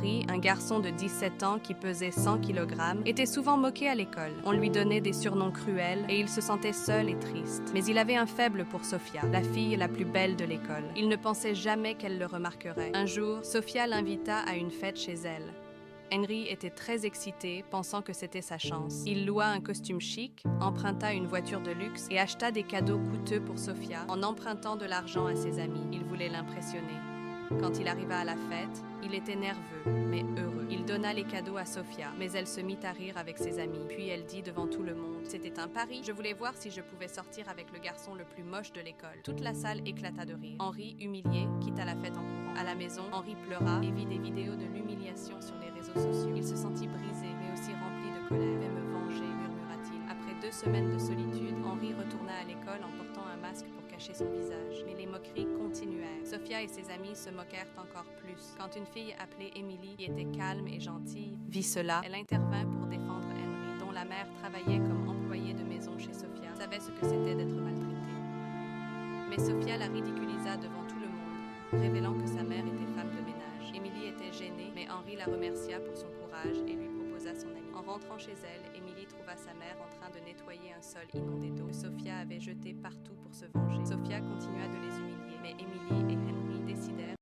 Henri, un garçon de 17 ans qui pesait 100 kg, était souvent moqué à l'école. On lui donnait des surnoms cruels et il se sentait seul et triste. Mais il avait un faible pour Sophia, la fille la plus belle de l'école. Il ne pensait jamais qu'elle le remarquerait. Un jour, Sophia l'invita à une fête chez elle. Henri était très excité, pensant que c'était sa chance. Il loua un costume chic, emprunta une voiture de luxe et acheta des cadeaux coûteux pour Sophia en empruntant de l'argent à ses amis. Il voulait l'impressionner. Quand il arriva à la fête, il était nerveux, mais heureux. Il donna les cadeaux à Sophia, mais elle se mit à rire avec ses amis. Puis elle dit devant tout le monde: c'était un pari, je voulais voir si je pouvais sortir avec le garçon le plus moche de l'école. Toute la salle éclata de rire. Henri, humilié, quitta la fête en courant. À la maison, Henri pleura et vit des vidéos de l'humiliation sur les réseaux sociaux. Il se sentit brisé, mais aussi rempli de colère. « Je vais me venger », murmura-t-il. Après 2 semaines de solitude, Henri retourna à l'école en portant un masque pour cacher son visage. Mais les moqueries continuèrent. Sophia et ses amis se moquèrent encore plus. Quand une fille appelée Émilie, qui était calme et gentille, vit cela, elle intervint pour défendre Henri, dont la mère travaillait comme employée de maison chez Sophia, savait ce que c'était d'être maltraitée. Mais Sophia la ridiculisa devant tout le monde, révélant que sa mère était femme de ménage. Émilie était gênée, mais Henri la remercia pour son courage et lui proposa son ami. En rentrant chez elle, Émilie trouva sa mère en train de nettoyer un sol inondé d'eau que Sophia avait jeté partout pour se venger. Sophia continua de les humilier, mais Émilie et Henri décidèrent